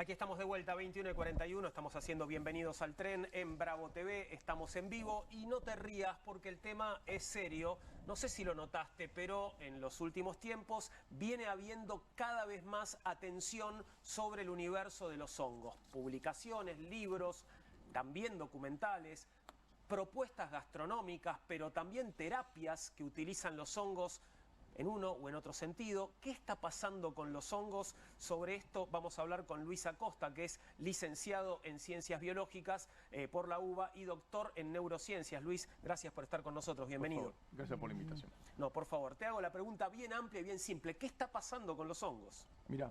Aquí estamos de vuelta, 21:41, estamos haciendo Bienvenidos al Tren en Bravo TV, estamos en vivo y no te rías porque el tema es serio. No sé si lo notaste, pero en los últimos tiempos viene habiendo cada vez más atención sobre el universo de los hongos. Publicaciones, libros, también documentales, propuestas gastronómicas, pero también terapias que utilizan los hongos en uno o en otro sentido. ¿Qué está pasando con los hongos? Sobre esto vamos a hablar con Luis Acosta, que es licenciado en Ciencias Biológicas por la UBA y doctor en Neurociencias. Luis, gracias por estar con nosotros. Bienvenido. Por favor, gracias por la invitación. No, por favor, te hago la pregunta bien amplia y bien simple. ¿Qué está pasando con los hongos? Mira,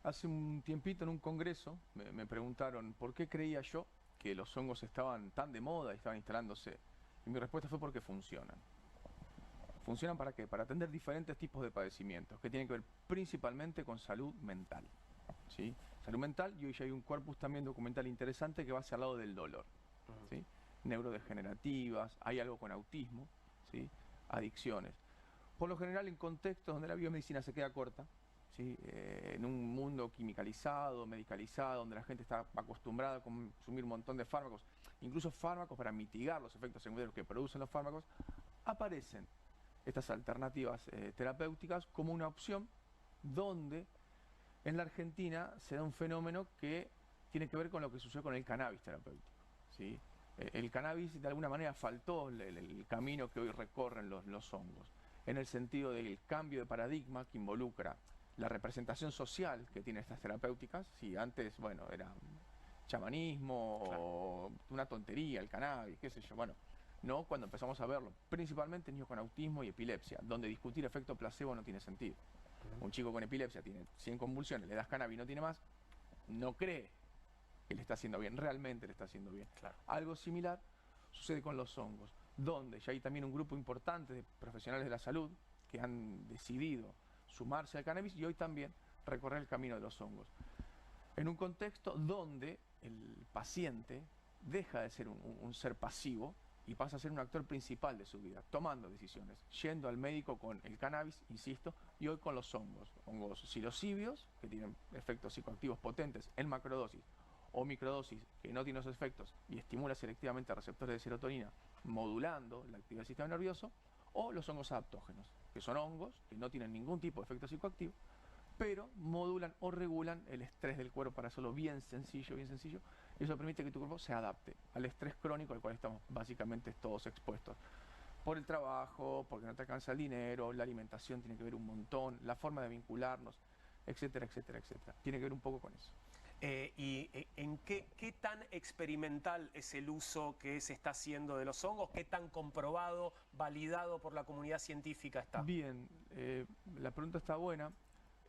hace un tiempito en un congreso me preguntaron por qué creía yo que los hongos estaban tan de moda y estaban instalándose. Y mi respuesta fue porque funcionan. ¿Funcionan para qué? Para atender diferentes tipos de padecimientos que tienen que ver principalmente con salud mental. ¿Sí? Salud mental, y hoy ya hay un corpus también documental interesante que va hacia el lado del dolor. ¿Sí? Neurodegenerativas, hay algo con autismo, ¿sí? Adicciones. Por lo general en contextos donde la biomedicina se queda corta, ¿sí? En un mundo quimicalizado, medicalizado, donde la gente está acostumbrada a consumir un montón de fármacos, incluso fármacos para mitigar los efectos secundarios que producen los fármacos, aparecen estas alternativas terapéuticas como una opción donde en la Argentina se da un fenómeno que tiene que ver con lo que sucedió con el cannabis terapéutico, ¿sí? El cannabis de alguna manera faltó el camino que hoy recorren los hongos, en el sentido del cambio de paradigma que involucra la representación social que tienen estas terapéuticas. Si antes, bueno, era chamanismo, claro, o una tontería, el cannabis, qué sé yo, bueno, no, cuando empezamos a verlo, principalmente niños con autismo y epilepsia, donde discutir efecto placebo no tiene sentido. Un chico con epilepsia tiene 100 convulsiones, le das cannabis y no tiene más, no cree que le está haciendo bien, realmente le está haciendo bien. Claro. Algo similar sucede con los hongos, donde ya hay también un grupo importante de profesionales de la salud que han decidido sumarse al cannabis y hoy también recorrer el camino de los hongos. En un contexto donde el paciente deja de ser un ser pasivo y pasa a ser un actor principal de su vida, tomando decisiones, yendo al médico con el cannabis, insisto, y hoy con los hongos psilocibios, que tienen efectos psicoactivos potentes en macrodosis, o microdosis, que no tienen esos efectos y estimula selectivamente a receptores de serotonina, modulando la actividad del sistema nervioso, o los hongos adaptógenos, que son hongos que no tienen ningún tipo de efecto psicoactivo, pero modulan o regulan el estrés del cuerpo para hacerlo bien sencillo, y eso permite que tu cuerpo se adapte al estrés crónico al cual estamos básicamente todos expuestos. Por el trabajo, porque no te alcanza el dinero, la alimentación tiene que ver un montón, la forma de vincularnos, etcétera, etcétera, etcétera. Tiene que ver un poco con eso. ¿Y en qué tan experimental es el uso que se está haciendo de los hongos? ¿Qué tan comprobado, validado por la comunidad científica está? Bien, la pregunta está buena.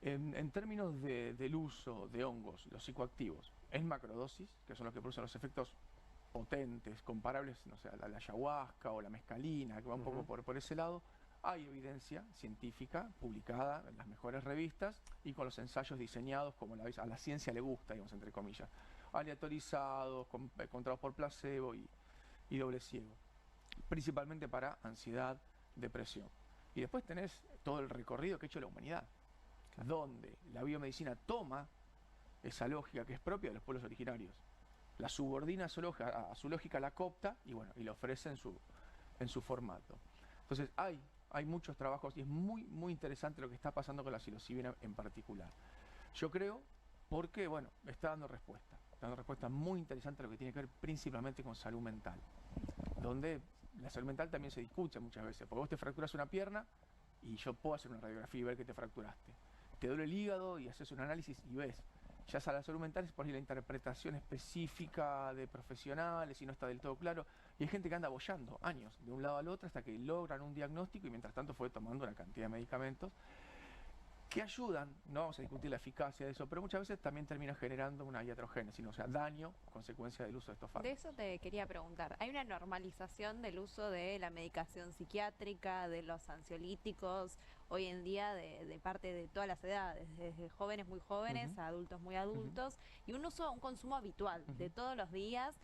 En términos del uso de hongos, los psicoactivos, en macrodosis, que son los que producen los efectos potentes, comparables, no sé, a la ayahuasca o la mescalina, que va un poco por ese lado, hay evidencia científica publicada en las mejores revistas y con los ensayos diseñados como a la ciencia le gusta, digamos, entre comillas, aleatorizados, controlados por placebo y doble ciego, principalmente para ansiedad, depresión. Y después tenés todo el recorrido que ha hecho la humanidad, donde la biomedicina toma esa lógica que es propia de los pueblos originarios, la subordina a su lógica, la coopta y bueno, y la ofrece en su formato. Entonces hay muchos trabajos y es muy interesante lo que está pasando con la psilocibina en particular. Yo creo porque, bueno, está dando respuesta muy interesante a lo que tiene que ver principalmente con salud mental, donde la salud mental también se discute muchas veces, porque vos te fracturas una pierna y yo puedo hacer una radiografía y ver que te fracturaste. Te duele el hígado y haces un análisis y ves. Ya a la salud mental es por ahí la interpretación específica de profesionales y no está del todo claro. Y hay gente que anda boyando años de un lado al otro hasta que logran un diagnóstico y mientras tanto fue tomando una cantidad de medicamentos que ayudan, no vamos a discutir la eficacia de eso, pero muchas veces también termina generando una iatrogénesis, o sea, daño, consecuencia del uso de estos fármacos. De eso te quería preguntar. ¿Hay una normalización del uso de la medicación psiquiátrica, de los ansiolíticos, hoy en día de parte de todas las edades, desde jóvenes muy jóvenes a adultos muy adultos, y un consumo habitual de todos los días?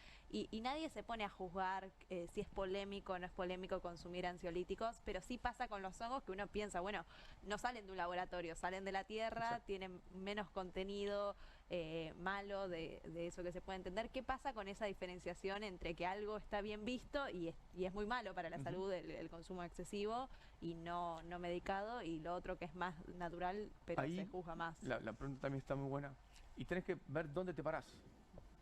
y nadie se pone a juzgar si es polémico o no es polémico consumir ansiolíticos, pero sí pasa con los hongos que uno piensa, bueno, no salen de un laboratorio, salen de la tierra, Exacto. tienen menos contenido malo de eso que se puede entender. ¿Qué pasa con esa diferenciación entre que algo está bien visto y es muy malo para la salud el consumo excesivo y no medicado, y lo otro que es más natural pero Ahí se juzga más? la pregunta también está muy buena. Y tenés que ver dónde te parás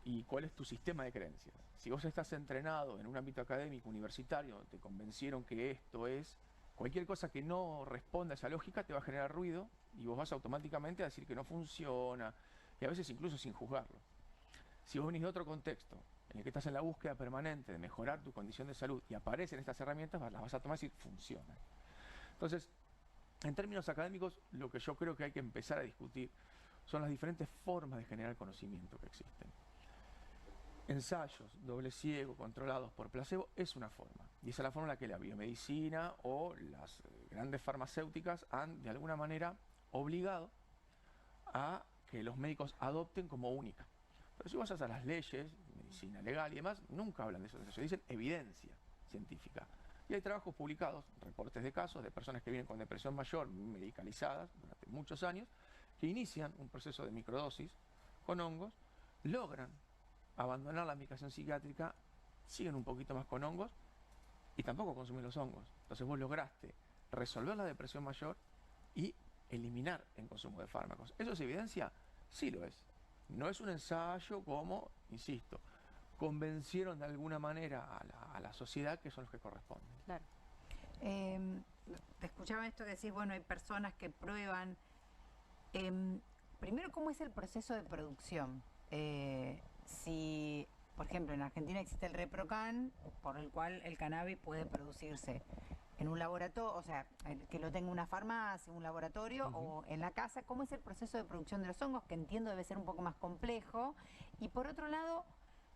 y cuál es tu sistema de creencias. Si vos estás entrenado en un ámbito académico, universitario, te convencieron que esto es, cualquier cosa que no responda a esa lógica te va a generar ruido y vos vas automáticamente a decir que no funciona, y a veces incluso sin juzgarlo. Si vos venís de otro contexto, en el que estás en la búsqueda permanente de mejorar tu condición de salud y aparecen estas herramientas, las vas a tomar y decir, funcionan. Entonces, en términos académicos, lo que yo creo que hay que empezar a discutir son las diferentes formas de generar conocimiento que existen. Ensayos doble ciego controlados por placebo es una forma, y esa es la forma en la que la biomedicina o las grandes farmacéuticas han de alguna manera obligado a que los médicos adopten como única. Pero si vas a las leyes, medicina legal y demás, nunca hablan de eso, se dicen evidencia científica. Y hay trabajos publicados, reportes de casos de personas que vienen con depresión mayor medicalizadas durante muchos años, que inician un proceso de microdosis con hongos, logran abandonar la medicación psiquiátrica, siguen un poquito más con hongos y tampoco consumen los hongos. Entonces vos lograste resolver la depresión mayor y eliminar el consumo de fármacos. ¿Eso es evidencia? Sí lo es. No es un ensayo como, insisto, convencieron de alguna manera a la sociedad que son los que corresponden. Claro. Te escuchaba esto que decís, bueno, hay personas que prueban. Primero, ¿cómo es el proceso de producción? Si, por ejemplo, en Argentina existe el ReproCan, por el cual el cannabis puede producirse en un laboratorio, o sea, que lo tenga una farmacia, un laboratorio o en la casa. ¿Cómo es el proceso de producción de los hongos? Que entiendo debe ser un poco más complejo. Y por otro lado,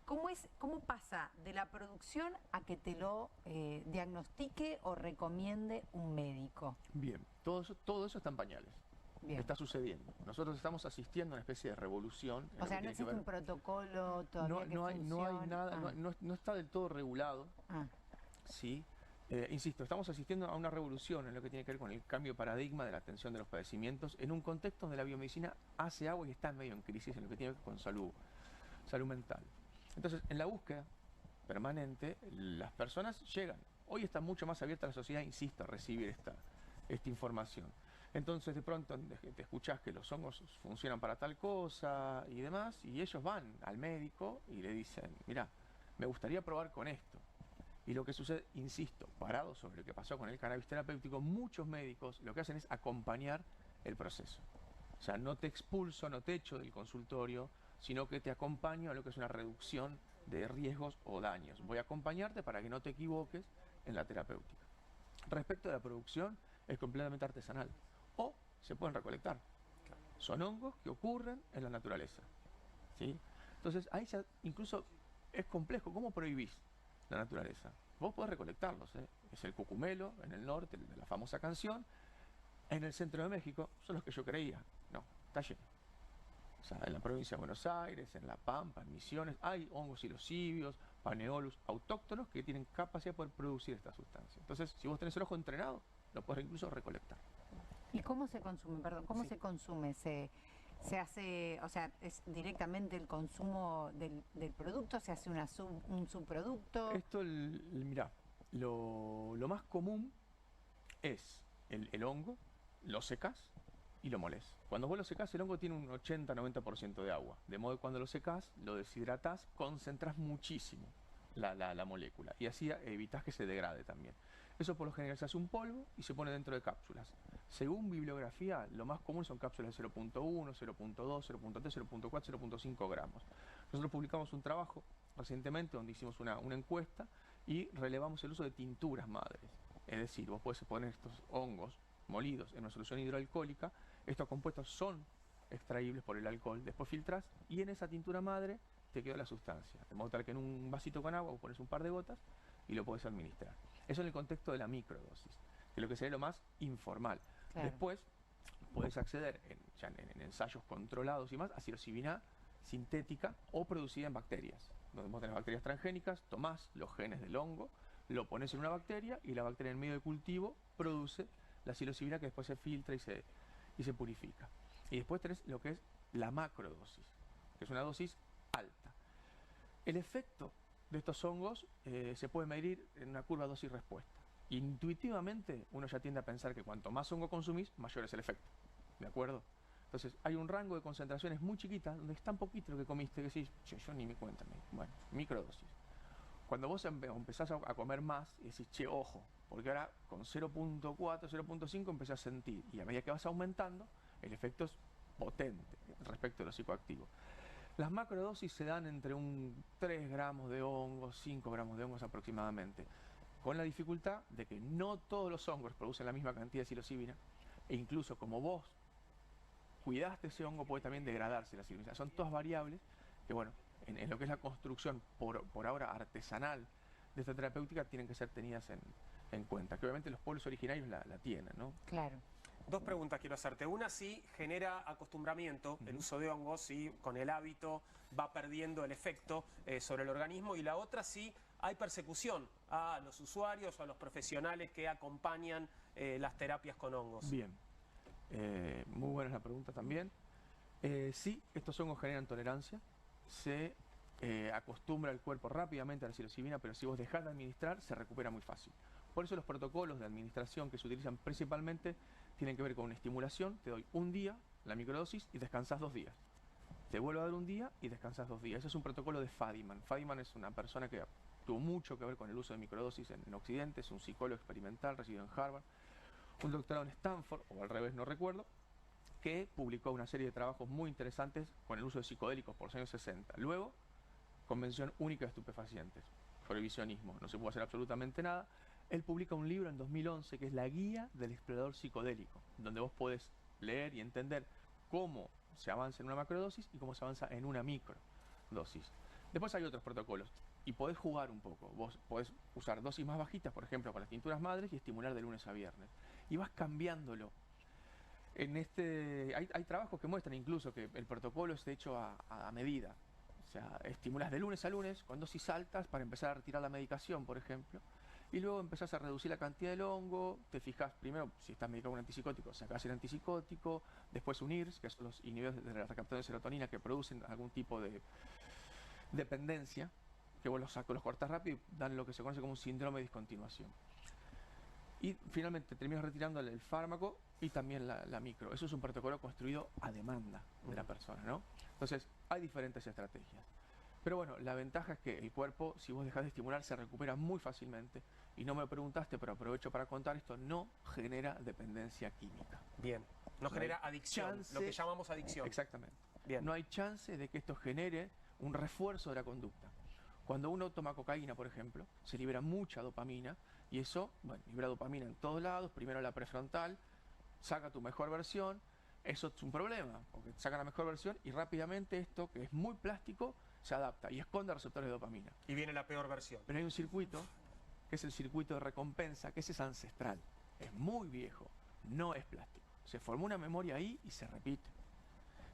¿cómo pasa de la producción a que te lo diagnostique o recomiende un médico? Bien, todo eso está en pañales. Bien. Está sucediendo. Nosotros estamos asistiendo a una especie de revolución. O sea, no existe un protocolo todavía que no hay nada, funcione. no está del todo regulado. ¿Sí? Insisto, estamos asistiendo a una revolución en lo que tiene que ver con el cambio de paradigma de la atención de los padecimientos en un contexto donde la biomedicina hace agua y está medio en crisis en lo que tiene que ver con salud mental. Entonces, en la búsqueda permanente, las personas llegan. Hoy está mucho más abierta la sociedad, insisto, a recibir esta información. Entonces, de pronto te escuchás que los hongos funcionan para tal cosa y demás, y ellos van al médico y le dicen, mira, me gustaría probar con esto. Y lo que sucede, insisto, parado sobre lo que pasó con el cannabis terapéutico, muchos médicos lo que hacen es acompañar el proceso. O sea, no te expulso, no te echo del consultorio, sino que te acompaño a lo que es una reducción de riesgos o daños. Voy a acompañarte para que no te equivoques en la terapéutica. Respecto a la producción, es completamente artesanal. O se pueden recolectar. Son hongos que ocurren en la naturaleza. ¿Sí? Entonces, ahí ya incluso es complejo. ¿Cómo prohibís la naturaleza? Vos podés recolectarlos. Es el cucumelo en el norte, de la famosa canción. En el centro de México, son los que yo creía. No, está lleno. O sea, en la provincia de Buenos Aires, en La Pampa, en Misiones, hay hongos psilocibios, paneolus, autóctonos que tienen capacidad de poder producir esta sustancia. Entonces, si vos tenés el ojo entrenado, lo podés incluso recolectar. ¿Y cómo se consume? Perdón, ¿cómo Sí. se consume? ¿Se hace, o sea, es directamente el consumo del producto? ¿Se hace un subproducto? Esto, mirá, lo más común es el hongo, lo secás y lo molés. Cuando vos lo secás, el hongo tiene un 80-90% de agua. De modo que cuando lo secás, lo deshidratás, concentrás muchísimo la molécula. Y así evitás que se degrade también. Eso por lo general se hace un polvo y se pone dentro de cápsulas. Según bibliografía, lo más común son cápsulas de 0.1, 0.2, 0.3, 0.4, 0.5 gramos. Nosotros publicamos un trabajo recientemente donde hicimos una encuesta y relevamos el uso de tinturas madres. Es decir, vos podés poner estos hongos molidos en una solución hidroalcohólica, estos compuestos son extraíbles por el alcohol, después filtrás y en esa tintura madre te quedó la sustancia. De modo tal que en un vasito con agua vos pones un par de gotas y lo podés administrar. Eso en el contexto de la microdosis, que es lo que sería lo más informal. Claro. Después podés acceder ya en ensayos controlados y más a psilocibina sintética o producida en bacterias, donde vos tenés bacterias transgénicas, tomás los genes del hongo, lo pones en una bacteria y la bacteria en medio de cultivo produce la psilocibina que después se filtra y se purifica. Y después tenés lo que es la macrodosis, que es una dosis alta. El efecto de estos hongos se puede medir en una curva dosis-respuesta. Intuitivamente uno ya tiende a pensar que cuanto más hongo consumís, mayor es el efecto. ¿De acuerdo? Entonces hay un rango de concentraciones muy chiquitas donde es tan poquito lo que comiste que decís, che, yo ni me cuenta. Bueno, microdosis. Cuando vos empezás a comer más y decís, che, ojo, porque ahora con 0.4, 0.5 empezás a sentir, y a medida que vas aumentando, el efecto es potente respecto de los psicoactivos. Las macrodosis se dan entre un 3 gramos de hongos, 5 gramos de hongos aproximadamente, con la dificultad de que no todos los hongos producen la misma cantidad de psilocibina, e incluso como vos cuidaste ese hongo puede también degradarse la psilocibina. Son todas variables que, bueno, en lo que es la construcción por ahora artesanal de esta terapéutica tienen que ser tenidas en cuenta, que obviamente los pueblos originarios la tienen, ¿no? Claro. Dos preguntas quiero hacerte. Una, si genera acostumbramiento el uso de hongos, si con el hábito va perdiendo el efecto sobre el organismo. Y la otra, si hay persecución a los usuarios o a los profesionales que acompañan las terapias con hongos. Bien. Muy buena la pregunta también. Sí, estos hongos generan tolerancia. Se acostumbra el cuerpo rápidamente a la psilocibina, pero si vos dejás de administrar, se recupera muy fácil. Por eso los protocolos de administración que se utilizan principalmente tienen que ver con una estimulación. Te doy un día la microdosis y descansás 2 días. Te vuelvo a dar un día y descansás 2 días. Ese es un protocolo de Fadiman. Fadiman es una persona que tuvo mucho que ver con el uso de microdosis en Occidente. Es un psicólogo experimental, residió en Harvard, un doctorado en Stanford, o al revés, no recuerdo, que publicó una serie de trabajos muy interesantes con el uso de psicodélicos por los años 60. Luego, Convención Única de Estupefacientes, prohibicionismo, no se puede hacer absolutamente nada. Él publica un libro en 2011 que es La Guía del Explorador Psicodélico, donde vos podés leer y entender cómo se avanza en una macrodosis y cómo se avanza en una microdosis. Después hay otros protocolos y podés jugar un poco. Vos podés usar dosis más bajitas, por ejemplo, con las tinturas madres y estimular de lunes a viernes. Y vas cambiándolo. Hay trabajos que muestran incluso que el protocolo es hecho a medida. O sea, estimulas de lunes a lunes con dosis altas para empezar a retirar la medicación, por ejemplo. Y luego empezás a reducir la cantidad del hongo, te fijas primero si estás medicado con un antipsicótico, sacás el antipsicótico, después un IRS, que son los inhibidores de la recaptación de serotonina que producen algún tipo de dependencia, que vos los cortás rápido y dan lo que se conoce como un síndrome de discontinuación. Y finalmente terminas retirando el fármaco y también la micro. Eso es un protocolo construido a demanda de la persona, ¿no? Entonces, hay diferentes estrategias. Pero bueno, la ventaja es que el cuerpo, si vos dejás de estimular, se recupera muy fácilmente. Y no me lo preguntaste, pero aprovecho para contar esto, no genera dependencia química. Bien, no genera adicción, lo que llamamos adicción. Exactamente. Bien. No hay chance de que esto genere un refuerzo de la conducta. Cuando uno toma cocaína, por ejemplo, se libera mucha dopamina y eso, bueno, libera dopamina en todos lados, primero la prefrontal, saca tu mejor versión, eso es un problema, porque saca la mejor versión y rápidamente esto, que es muy plástico, se adapta y esconde receptores de dopamina. Y viene la peor versión. Pero hay un circuito, que es el circuito de recompensa, que ese es ancestral, es muy viejo, no es plástico. Se formó una memoria ahí y se repite.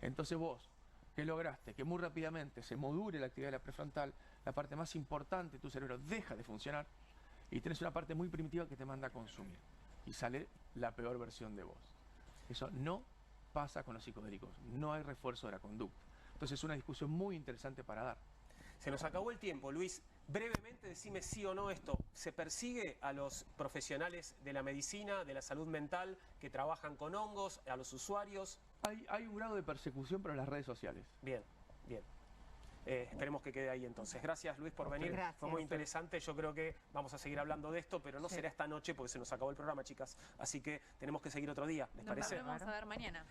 Entonces vos, ¿qué lograste? Que muy rápidamente se module la actividad de la prefrontal, la parte más importante de tu cerebro deja de funcionar y tenés una parte muy primitiva que te manda a consumir. Y sale la peor versión de vos. Eso no pasa con los psicodélicos, no hay refuerzo de la conducta. Entonces es una discusión muy interesante para dar. Se nos acabó el tiempo, Luis. Brevemente, decime sí o no esto. ¿Se persigue a los profesionales de la medicina, de la salud mental, que trabajan con hongos, a los usuarios? Hay un grado de persecución, pero en las redes sociales. Bien, bien. Esperemos que quede ahí entonces. Gracias, Luis, por venir. Gracias. Fue muy interesante. Yo creo que vamos a seguir hablando de esto, pero no será esta noche porque se nos acabó el programa, chicas. Así que tenemos que seguir otro día. ¿Les parece? Nos vamos a ver mañana.